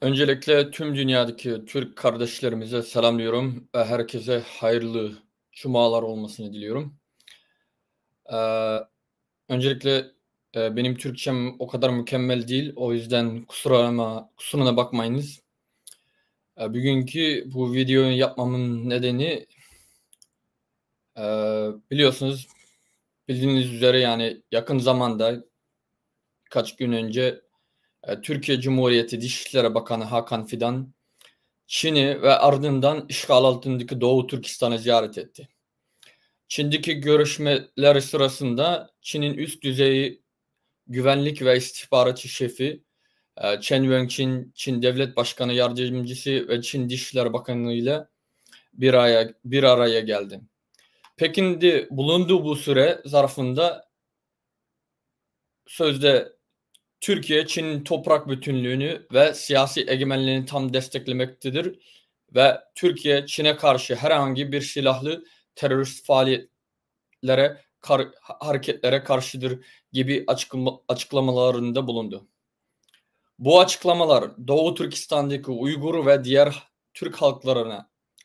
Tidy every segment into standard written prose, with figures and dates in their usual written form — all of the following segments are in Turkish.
Öncelikle tüm dünyadaki Türk kardeşlerimize selamlıyorum ve herkese hayırlı cumalar olmasını diliyorum. Eee, öncelikle, benim Türkçem o kadar mükemmel değil. O yüzden kusuruna bakmayınız. Bugünkü bu videoyu yapmamın nedeni, biliyorsunuz, bildiğiniz üzere, yani, yakın zamanda birkaç gün önce, Türkiye Cumhuriyeti Dışişleri Bakanı Hakan Fidan Çin'i ve ardından işgal altındaki Doğu Türkistan'ı ziyaret etti. Çin'deki görüşmeler sırasında Çin'in üst düzey güvenlik ve istihbaratçı şefi Chen Wenqin, Çin Devlet Başkanı Yardımcısı ve Çin Dışişleri Bakanı ile bir araya geldi. Pekin'de bulunduğu bu süre zarfında sözde Türkiye, Çin'in toprak bütünlüğünü ve siyasi egemenliğini tam desteklemektedir ve Türkiye, Çin'e karşı herhangi bir silahlı terörist hareketlere karşıdır gibi açıklamalarında bulundu. Bu açıklamalar Doğu Türkistan'daki Uygur ve diğer Türk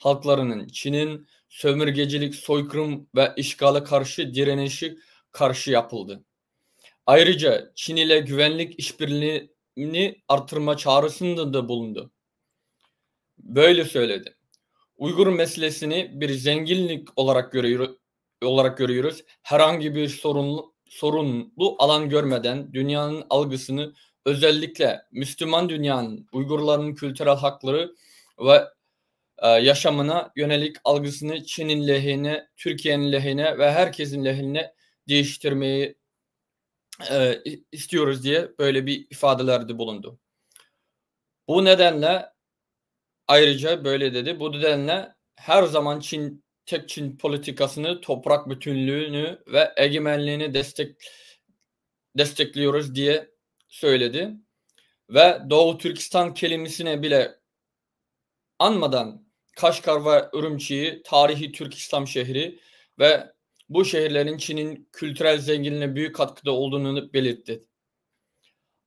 halklarının Çin'in sömürgecilik, soykırım ve işgale karşı direnişi karşı yapıldı. Ayrıca Çin ile güvenlik işbirliğini artırma çağrısında da bulundu. Böyle söyledi. Uygur meselesini bir zenginlik olarak görüyoruz. Herhangi bir sorunlu alan görmeden dünyanın algısını, özellikle Müslüman dünyanın Uygurların kültürel hakları ve yaşamına yönelik algısını Çin'in lehine, Türkiye'nin lehine ve herkesin lehine değiştirmeyi istiyoruz diye böyle bir ifadelerde bulundu. Bu nedenle ayrıca böyle dedi. Bu nedenle her zaman tek Çin politikasını, toprak bütünlüğünü ve egemenliğini destekliyoruz diye söyledi. Ve Doğu Türkistan kelimesine bile anmadan Kaşgar ve Ürümçi'yi tarihi Türk İslam şehri ve bu şehirlerin Çin'in kültürel zenginliğine büyük katkıda olduğunu belirtti.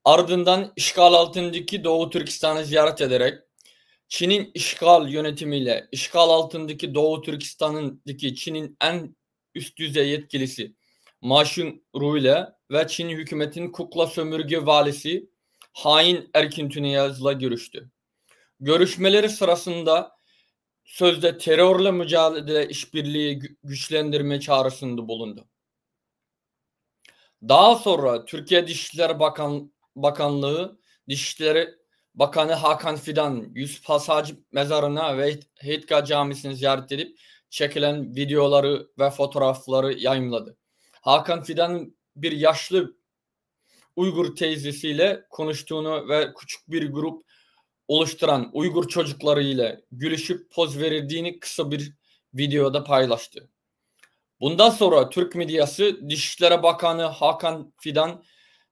Ardından işgal altındaki Doğu Türkistan'ı ziyaret ederek Çin'in işgal yönetimiyle işgal altındaki Doğu Türkistan'daki Çin'in en üst düzey yetkilisi Ma Xingru ile ve Çin hükümetinin kukla sömürge valisi hain Erkin Tüneyaz'la görüştü. Görüşmeleri sırasında sözde terörle mücadele işbirliği güçlendirme çağrısında bulundu. Daha sonra Türkiye Bakanlığı Dışişleri Bakanı Hakan Fidan Yusuf Hacı mezarına ve Heitka Camisi'ni ziyaret edip çekilen videoları ve fotoğrafları yayımladı. Hakan Fidan bir yaşlı Uygur teyzesiyle konuştuğunu ve küçük bir grup oluşturan Uygur çocukları ile gülüşüp poz verildiğini kısa bir videoda paylaştı. Bundan sonra Türk medyası Dışişleri Bakanı Hakan Fidan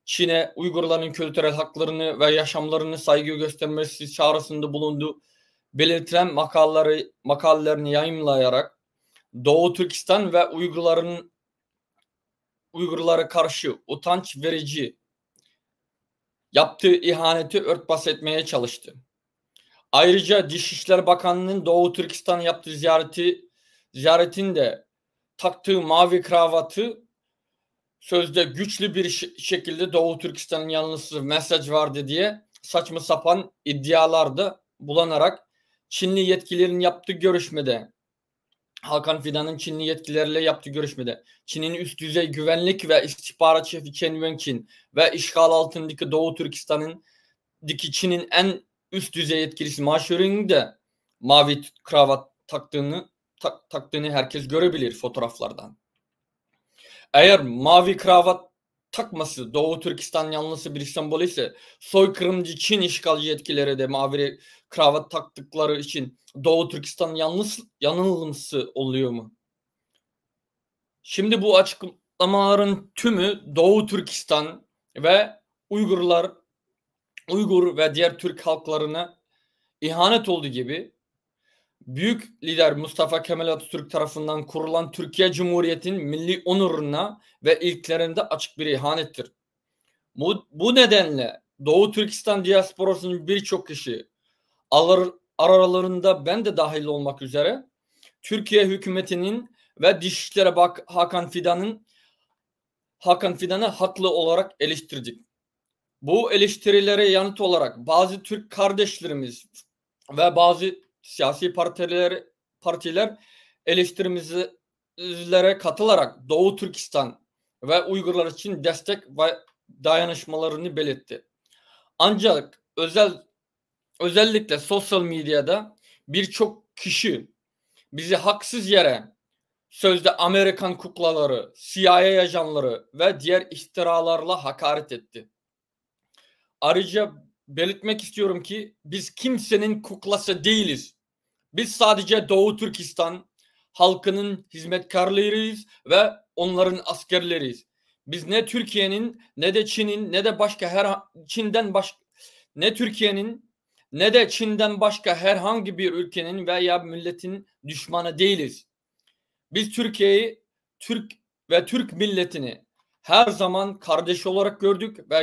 Çin'e Uygurların kültürel haklarını ve yaşamlarını saygı göstermesi çağrısında bulundu. Belirtilen makalelerini yayımlayarak Doğu Türkistan ve Uygurlara karşı utanç verici yaptığı ihaneti örtbas etmeye çalıştı. Ayrıca Dışişleri Bakanlığı'nın Doğu Türkistan yaptığı ziyaretinde taktığı mavi kravatı sözde güçlü bir şekilde Doğu Türkistan'ın yanlısı mesaj vardı diye saçma sapan iddialarda bulunarak Çinli yetkililerin yaptığı görüşmede Hakan Fidan'ın Çinli yetkililerle yaptığı görüşmede Çin'in üst düzey güvenlik ve istihbarat şefi Chen Wenqin ve işgal altındaki Doğu Türkistan'ın Çin'in en üst düzey yetkilisi Ma Xingru'nun de mavi kravat taktığını herkes görebilir fotoğraflardan. Eğer mavi kravat takması Doğu Türkistan yanlısı bir sembol ise soykırımcı Çin işgalci yetkilileri de mavi kravat taktıkları için Doğu Türkistan yanılgısı oluyor mu? Şimdi bu açıklamaların tümü Doğu Türkistan ve Uygur ve diğer Türk halklarına ihanet olduğu gibi büyük lider Mustafa Kemal Atatürk tarafından kurulan Türkiye Cumhuriyeti'nin milli onuruna ve ilklerinde açık bir ihanettir. Bu nedenle Doğu Türkistan diasporasının birçok kişi, aralarında ben de dahil olmak üzere, Türkiye hükümetinin ve Dışişleri Hakan Fidan'ı haklı olarak eleştirdik. Bu eleştirilere yanıt olarak bazı Türk kardeşlerimiz ve bazı siyasi partiler eleştirimizlere katılarak Doğu Türkistan ve Uygurlar için destek ve dayanışmalarını belirtti. Ancak özellikle sosyal medyada birçok kişi bizi haksız yere sözde Amerikan kuklaları, CIA ajanları ve diğer iftiralarla hakaret etti. Ayrıca belirtmek istiyorum ki biz kimsenin kuklası değiliz. Biz sadece Doğu Türkistan halkının hizmetkarlarıyız ve onların askerleriyiz. Biz ne Türkiye'nin ne de Çin'in ne de Çin'den başka herhangi bir ülkenin veya milletin düşmanı değiliz. Biz Türkiye'yi, Türk milletini her zaman kardeş olarak gördük ve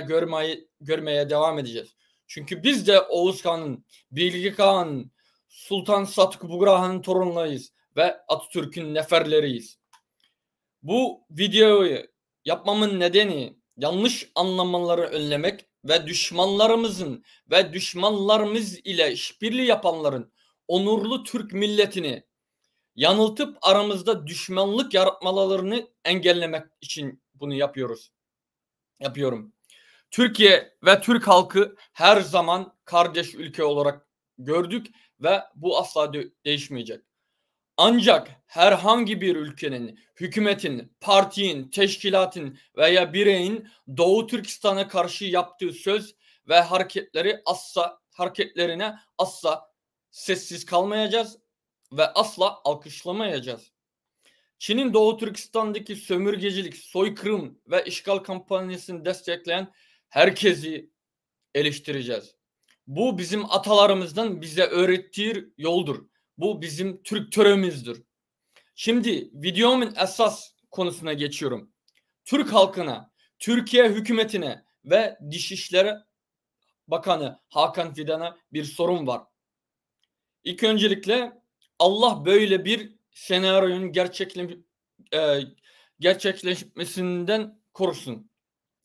görmeye devam edeceğiz. Çünkü biz de Oğuz Kağan'ın, Bilge Kağan'ın, Sultan Satık Bugrah'ın torunlarıyız ve Atatürk'ün neferleriyiz. Bu videoyu yapmamın nedeni yanlış anlamaları önlemek ve düşmanlarımız ile işbirliği yapanların onurlu Türk milletini yanıltıp aramızda düşmanlık yaratmalarını engellemek için bunu yapıyorum. Türkiye ve Türk halkı her zaman kardeş ülke olarak gördük ve bu asla değişmeyecek. Ancak herhangi bir ülkenin, hükümetin, partinin, teşkilatın veya bireyin Doğu Türkistan'a karşı yaptığı söz ve hareketlerine asla sessiz kalmayacağız ve asla alkışlamayacağız. Çin'in Doğu Türkistan'daki sömürgecilik, soykırım ve işgal kampanyasını destekleyen herkesi eleştireceğiz. Bu bizim atalarımızdan bize öğrettiği yoldur. Bu bizim Türk töremizdir. Şimdi videomun esas konusuna geçiyorum. Türk halkına, Türkiye hükümetine ve Dışişleri Bakanı Hakan Fidan'a bir sorum var. İlk öncelikle Allah böyle bir senaryonun gerçekleşmesinden korusun.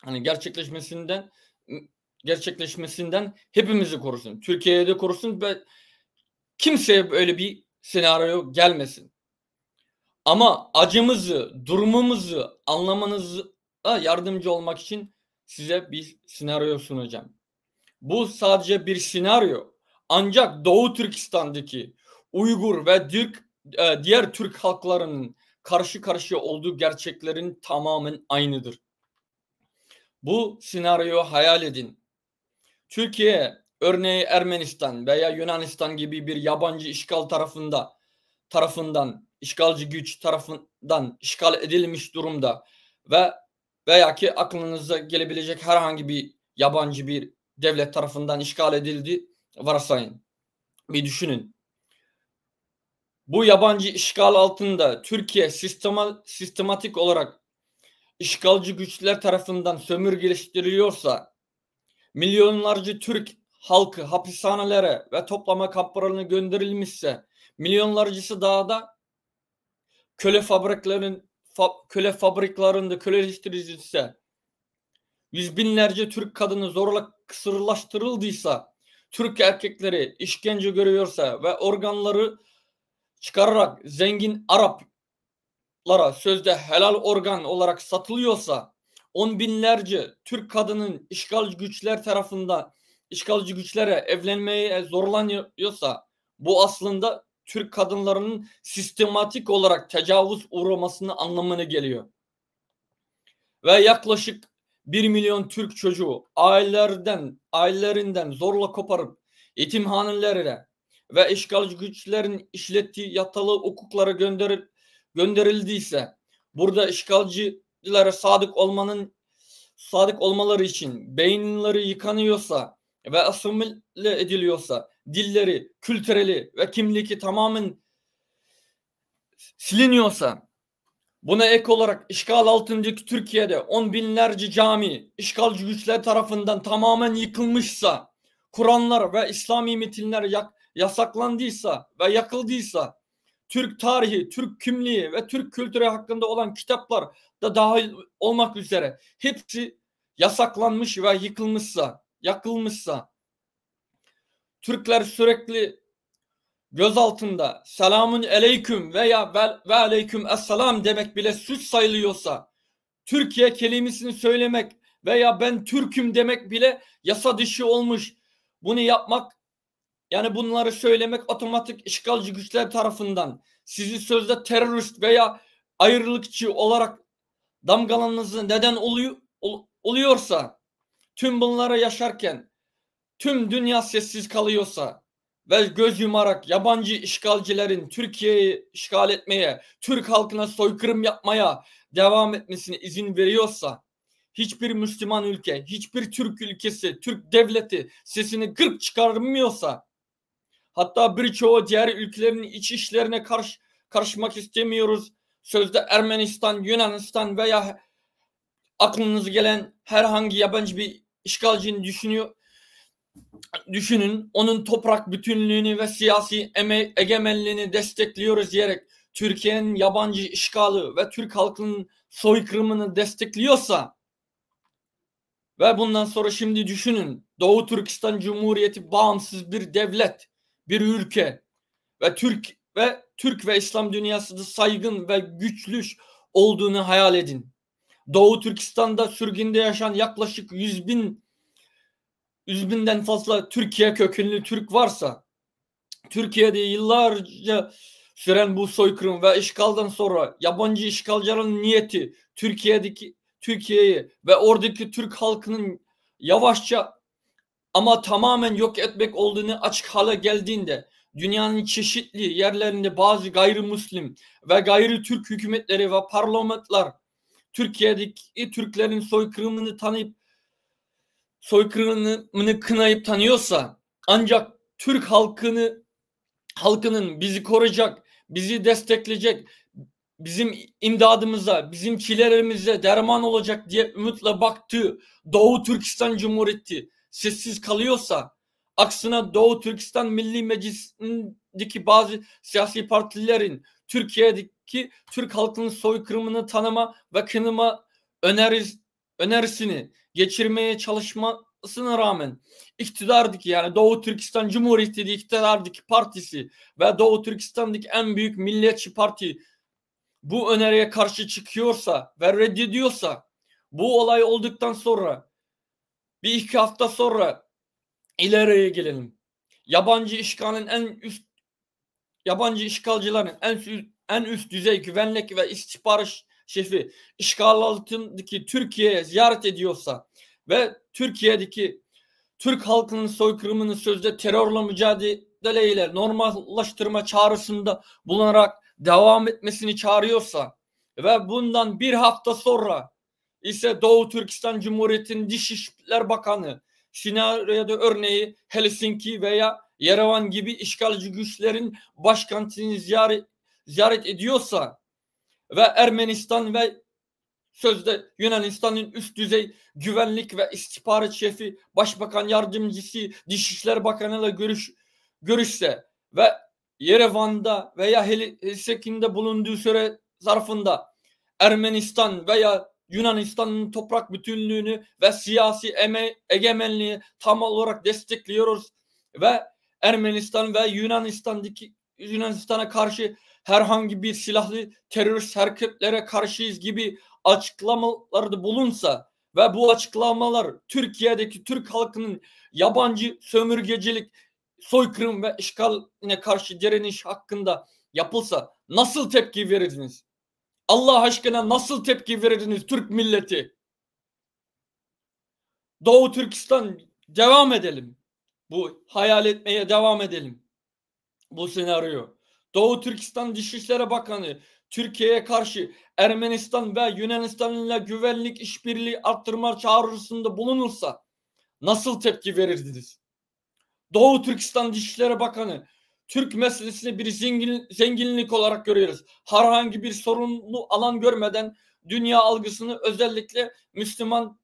Hani gerçekleşmesinden hepimizi korusun. Türkiye'yi de korusun ve kimseye böyle bir senaryo gelmesin. Ama acımızı, durumumuzu anlamanıza yardımcı olmak için size bir senaryo sunacağım. Bu sadece bir senaryo. Ancak Doğu Türkistan'daki Uygur ve diğer Türk halklarının karşı karşıya olduğu gerçeklerin tamamen aynıdır. Bu senaryoyu hayal edin. Türkiye, örneği Ermenistan veya Yunanistan gibi bir yabancı işgalci güç tarafından işgal edilmiş durumda veya ki aklınıza gelebilecek herhangi bir yabancı bir devlet tarafından işgal edildi varsayın. Bir düşünün. Bu yabancı işgal altında Türkiye sistematik olarak işgalci güçler tarafından sömürgeleştiriliyorsa, milyonlarca Türk halkı hapishanelere ve toplama kamplarına gönderilmişse, milyonlarcası daha da köle fabriklarında köleleştirilse, yüz binlerce Türk kadını zorla kısırlaştırıldıysa, Türk erkekleri işkence görüyorsa ve organları çıkararak zengin Araplara sözde helal organ olarak satılıyorsa, on binlerce Türk kadının işgalci güçlere evlenmeye zorlanıyorsa, bu aslında Türk kadınlarının sistematik olarak tecavüz uğramasının anlamına geliyor. Ve yaklaşık 1 milyon Türk çocuğu ailelerinden zorla koparıp yetimhanelere ve işgalci güçlerin işlettiği yatılı hukuklara gönderildiyse, burada işgalcilere sadık olmaları için beyinleri yıkanıyorsa ve asimile ediliyorsa, dilleri, kültüreli ve kimliği tamamen siliniyorsa, Buna ek olarak işgal altındaki Türkiye'de on binlerce cami işgalci güçler tarafından tamamen yıkılmışsa, Kur'anlar ve İslami metinler yasaklandıysa ve yakıldıysa, Türk tarihi, Türk kimliği ve Türk kültürü hakkında olan kitaplar da dahil olmak üzere hepsi yasaklanmış ve yıkılmışsa, yakılmışsa, Türkler sürekli göz altında selamun aleyküm veya ve aleyküm esselam demek bile suç sayılıyorsa, Türkiye kelimesini söylemek veya ben Türk'üm demek bile yasa dışı olmuş. Bunu yapmak, yani bunları söylemek otomatik işgalci güçler tarafından sizi sözde terörist veya ayrılıkçı olarak damgalanmanıza neden oluyorsa, tüm bunları yaşarken tüm dünya sessiz kalıyorsa ve göz yumarak yabancı işgalcilerin Türkiye'yi işgal etmeye, Türk halkına soykırım yapmaya devam etmesine izin veriyorsa, hiçbir Müslüman ülke, hiçbir Türk ülkesi, Türk devleti sesini gırp çıkarmıyorsa, hatta birçoğu diğer ülkelerin iç işlerine karışmak istemiyoruz, sözde Ermenistan, Yunanistan veya aklınıza gelen herhangi yabancı bir işgalcini düşünün, onun toprak bütünlüğünü ve siyasi egemenliğini destekliyoruz diyerek Türkiye'nin yabancı işgali ve Türk halkının soykırımını destekliyorsa ve bundan sonra şimdi düşünün, Doğu Türkistan Cumhuriyeti bağımsız bir devlet, bir ülke ve Türk ve İslam dünyasında saygın ve güçlü olduğunu hayal edin. Doğu Türkistan'da sürgünde yaşayan yaklaşık 100 binden fazla Türkiye kökenli Türk varsa, Türkiye'de yıllarca süren bu soykırım ve işgalden sonra yabancı işgalcilerin niyeti Türkiye'yi ve oradaki Türk halkının yavaşça ama tamamen yok etmek olduğunu açık hale geldiğinde, dünyanın çeşitli yerlerinde bazı gayrimüslim ve gayri Türk hükümetleri ve parlamentolar Türkiye'deki Türklerin soykırımını kınayıp tanıyorsa, ancak Türk halkının bizi koruyacak, bizi destekleyecek, bizim imdadımıza, bizim çilelerimize derman olacak diye ümitle baktığı Doğu Türkistan Cumhuriyeti sessiz kalıyorsa, aksine Doğu Türkistan Milli Meclisi'ndeki bazı siyasi partilerin Türkiye'deki Türk halkının soykırımını tanıma ve kınama önerisini geçirmeye çalışmasına rağmen iktidardaki, yani Doğu Türkistan Cumhuriyeti iktidardaki partisi ve Doğu Türkistan'daki en büyük milliyetçi parti bu öneriye karşı çıkıyorsa ve reddediyorsa, bu olay olduktan sonra bir iki hafta sonra ileriye gelelim. Yabancı işgalcilerin en üst düzey güvenlik ve istihbarat şefi işgal altındaki Türkiye'ye ziyaret ediyorsa ve Türkiye'deki Türk halkının soykırımını sözde terörle mücadeleyle normallaştırma çağrısında bulunarak devam etmesini çağırıyorsa ve bundan bir hafta sonra ise Doğu Türkistan Cumhuriyeti'nin Dışişleri Bakanı senaryoda örneği Helsinki veya Yerevan gibi işgalci güçlerin başkentini ziyaret ediyorsa ve Ermenistan ve sözde Yunanistan'ın üst düzey güvenlik ve istihbarat şefi, başbakan yardımcısı, Dışişleri Bakanı'yla görüşse ve Yerevan'da veya Helsinki'de bulunduğu süre zarfında Ermenistan veya Yunanistan'ın toprak bütünlüğünü ve siyasi egemenliği tam olarak destekliyoruz ve Ermenistan ve Yunanistan'a karşı herhangi bir silahlı terörist hareketlere karşıyız gibi açıklamalarda bulunsa ve bu açıklamalar Türkiye'deki Türk halkının yabancı sömürgecilik, soykırım ve işgaline karşı direniş hakkında yapılsa nasıl tepki verirdiniz? Allah aşkına nasıl tepki verirdiniz Türk milleti? Doğu Türkistan devam edelim. Bu hayal etmeye devam edelim. Bu senaryo. Doğu Türkistan Dışişleri Bakanı Türkiye'ye karşı Ermenistan ve Yunanistan'la güvenlik işbirliği arttırma çağrısında bulunursa nasıl tepki verirdiniz? Doğu Türkistan Dışişleri Bakanı Türk meselesini bir zenginlik olarak görüyoruz. Herhangi bir sorunlu alan görmeden dünya algısını, özellikle Müslüman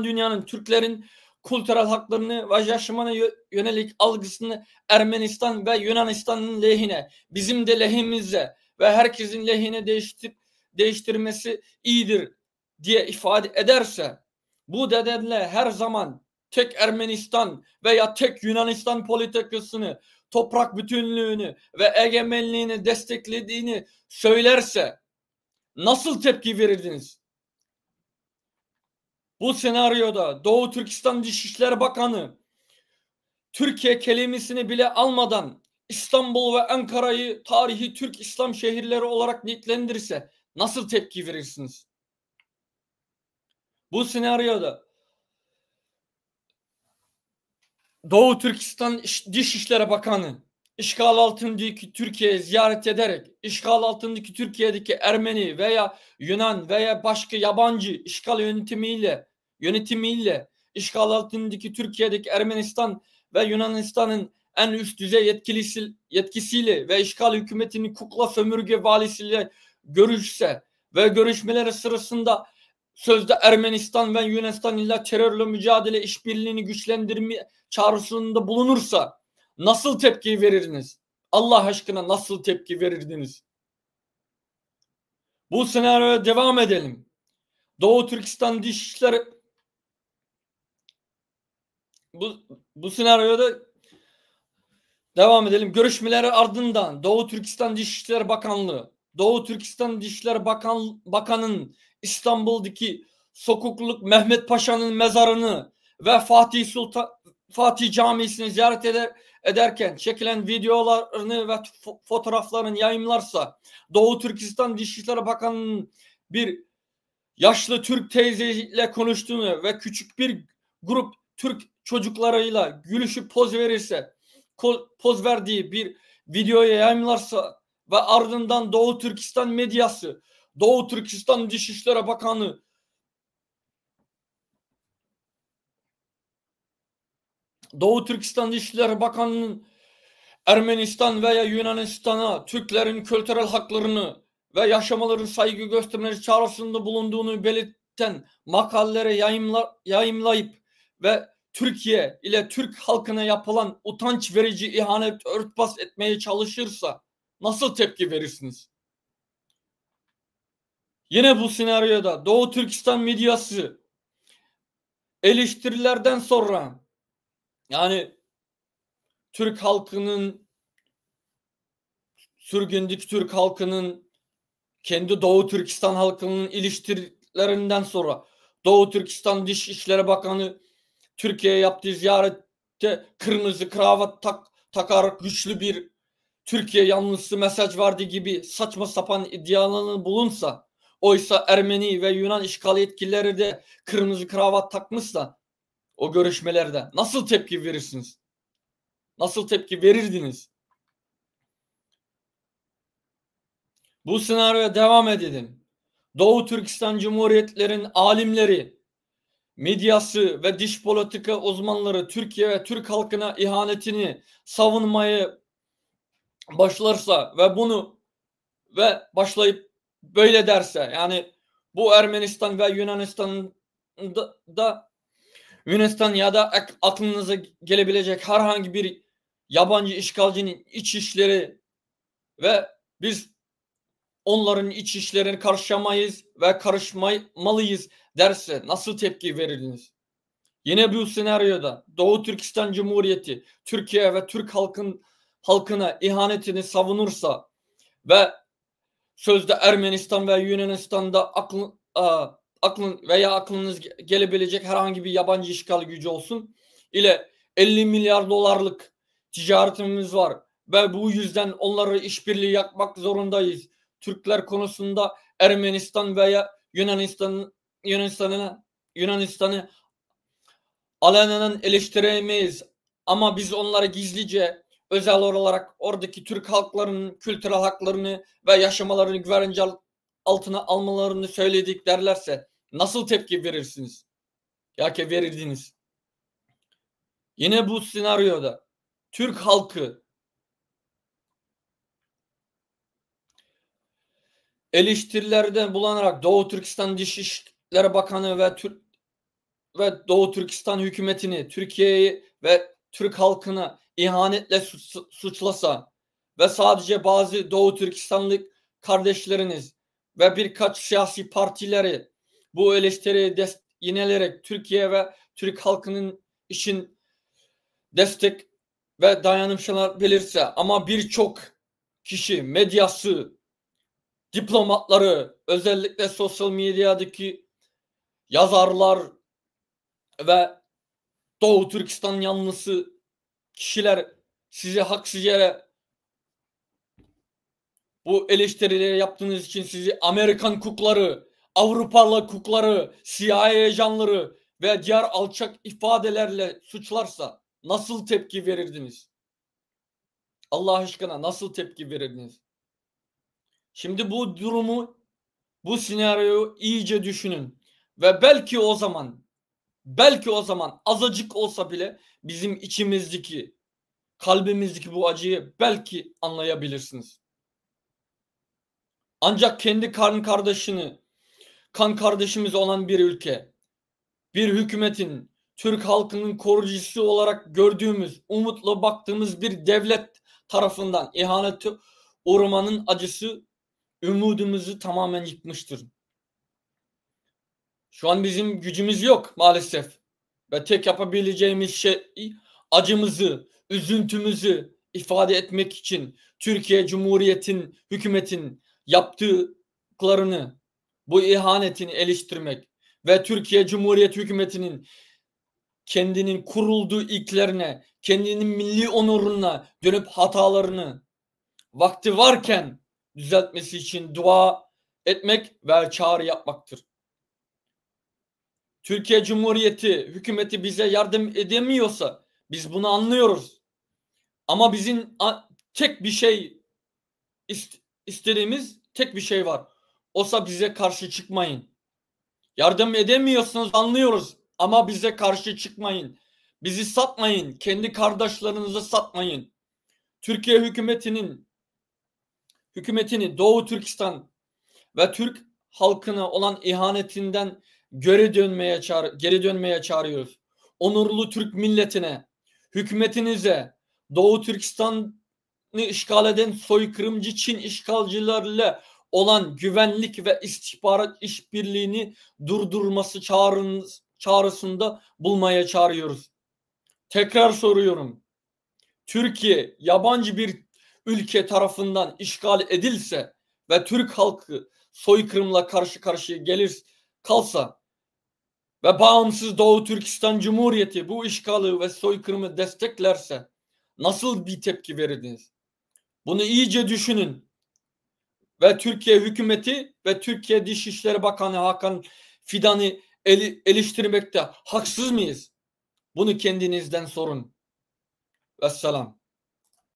dünyanın, Türklerin kültürel haklarını ve yaşamına yönelik algısını Ermenistan ve Yunanistan'ın lehine, bizim de lehimize ve herkesin lehine değiştirmesi iyidir diye ifade ederse, bu nedenle her zaman tek Ermenistan veya tek Yunanistan politikasını, toprak bütünlüğünü ve egemenliğini desteklediğini söylerse nasıl tepki verirdiniz? Bu senaryoda Doğu Türkistan Dışişleri Bakanı Türkiye kelimesini bile almadan İstanbul ve Ankara'yı tarihi Türk İslam şehirleri olarak nitelendirirse nasıl tepki verirsiniz? Bu senaryoda Doğu Türkistan Dışişleri Bakanı işgal altındaki Türkiye'yi ziyaret ederek işgal altındaki Türkiye'deki Ermeni veya Yunan veya başka yabancı işgal yönetimiyle işgal altındaki Türkiye'deki Ermenistan ve Yunanistan'ın en üst düzey yetkisiyle ve işgal hükümetinin kukla sömürge valisiyle görüşse ve görüşmeleri sırasında sözde Ermenistan ve Yunanistan ile terörle mücadele işbirliğini güçlendirme çağrısında bulunursa nasıl tepki verirdiniz? Allah aşkına nasıl tepki verirdiniz? Bu senaryoya devam edelim. Doğu Türkistan Dışişleri bu senaryoda devam edelim. Görüşmeleri ardından Doğu Türkistan Dışişleri Bakanlığı, Doğu Türkistan Dışişleri Bakanı'nın İstanbul'daki Sokukluk Mehmet Paşa'nın mezarını ve Fatih Camisi'ni ziyaret ederken çekilen videolarını ve fotoğraflarını yayımlarsa, Doğu Türkistan Dışişleri Bakanı'nın bir yaşlı Türk teyzeyle konuştuğunu ve küçük bir grup Türk çocuklarıyla gülüşüp poz verdiği bir videoya yayımlarsa ve ardından Doğu Türkistan medyası, Doğu Türkistan Dışişleri Bakanı Doğu Türkistan Dışişleri Bakanı'nın Ermenistan veya Yunanistan'a Türklerin kültürel haklarını ve yaşamaların saygı göstermeleri çağrısında bulunduğunu belirten makaleleri yayımlayıp ve Türkiye ile Türk halkına yapılan utanç verici ihanet örtbas etmeye çalışırsa nasıl tepki verirsiniz? Yine bu senaryoda Doğu Türkistan medyası eleştirilerden sonra, yani Türk halkının, sürgündeki Türk halkının kendi Doğu Türkistan halkının eleştirilerinden sonra Doğu Türkistan Dışişleri Bakanı Türkiye'ye yaptığı ziyarette kırmızı kravat takarak güçlü bir Türkiye yanlısı mesaj verdiği gibi saçma sapan iddialarını bulunsa, oysa Ermeni ve Yunan işgal yetkilileri de kırmızı kravat takmışsa o görüşmelerde nasıl tepki verirsiniz? Nasıl tepki verirdiniz? Bu senaryoya devam edelim. Doğu Türkistan Cumhuriyetlerin alimleri, medyası ve dış politika uzmanları Türkiye ve Türk halkına ihanetini savunmaya başlarsa ve başlayıp böyle derse, yani bu Ermenistan ve Yunanistan ya da aklınıza gelebilecek herhangi bir yabancı işgalcinin iç işleri ve biz onların iç işlerine karışamayız ve karışmamalıyız derse nasıl tepki verirdiniz? Yine bu senaryoda Doğu Türkistan Cumhuriyeti Türkiye ve Türk halkına ihanetini savunursa ve sözde Ermenistan ve Yunanistan'da aklınız gelebilecek herhangi bir yabancı işgal gücü olsun ile 50 milyar dolarlık ticaretimiz var ve bu yüzden onları işbirliği yapmak zorundayız. Türkler konusunda Ermenistan veya Yunanistan'ı alenen eleştiremeyiz. Ama biz onlara gizlice, özel olarak oradaki Türk halklarının kültürel haklarını ve yaşamalarını güvence altına almalarını söyledik derlerse nasıl tepki verirsiniz? Ya ki verirdiniz. Yine bu senaryoda Türk halkı eleştirilerde bulunarak Doğu Türkistan Dışişleri Bakanı ve Doğu Türkistan hükümetini, Türkiye'yi ve Türk halkını ihanetle suçlasa ve sadece bazı Doğu Türkistanlı kardeşleriniz ve birkaç siyasi partileri bu eleştiriyi yinelerek Türkiye ve Türk halkının için destek ve dayanışmalar belirse, ama birçok kişi, medyası, diplomatları, özellikle sosyal medyadaki yazarlar ve Doğu Türkistan yanlısı kişiler sizi haksız yere bu eleştirileri yaptığınız için sizi Amerikan kukları, Avrupalı kukları, CIA ajanları ve diğer alçak ifadelerle suçlarsa nasıl tepki verirdiniz? Allah aşkına nasıl tepki verirdiniz? Şimdi bu durumu, bu senaryoyu iyice düşünün ve belki o zaman azıcık olsa bile bizim içimizdeki, kalbimizdeki bu acıyı belki anlayabilirsiniz. Ancak kendi kan kardeşimiz olan bir ülke, bir hükümetin, Türk halkının korucusu olarak gördüğümüz, umutla baktığımız bir devlet tarafından ihanete uğramanın acısı umudumuzu tamamen yıkmıştır. Şu an bizim gücümüz yok maalesef. Ve tek yapabileceğimiz şey acımızı, üzüntümüzü ifade etmek için Türkiye Cumhuriyeti'nin, hükümetin yaptıklarını, bu ihanetini eleştirmek ve Türkiye Cumhuriyeti hükümetinin kendinin kurulduğu ilklerine, kendinin milli onuruna dönüp hatalarını vakti varken düzeltmesi için dua etmek ve çağrı yapmaktır. Türkiye Cumhuriyeti hükümeti bize yardım edemiyorsa biz bunu anlıyoruz. Ama bizim tek bir şey istediğimiz tek bir şey var. Oysa bize karşı çıkmayın. Yardım edemiyorsunuz, anlıyoruz, ama bize karşı çıkmayın. Bizi satmayın. Kendi kardeşlerinizi satmayın. Türkiye hükümetini Doğu Türkistan ve Türk halkına olan ihanetinden geri dönmeye çağırıyoruz. Onurlu Türk milletine, hükümetinize, Doğu Türkistan'ı işgal eden soykırımcı Çin işgalcilerle olan güvenlik ve istihbarat işbirliğini durdurması çağrısında bulmaya çağırıyoruz. Tekrar soruyorum. Türkiye yabancı bir ülke tarafından işgal edilse ve Türk halkı soykırımla karşı karşıya kalsa ve bağımsız Doğu Türkistan Cumhuriyeti bu işgali ve soykırımı desteklerse nasıl bir tepki verirdiniz? Bunu iyice düşünün ve Türkiye hükümeti ve Türkiye Dışişleri Bakanı Hakan Fidan'ı eleştirmekte haksız mıyız? Bunu kendinizden sorun. Vesselam.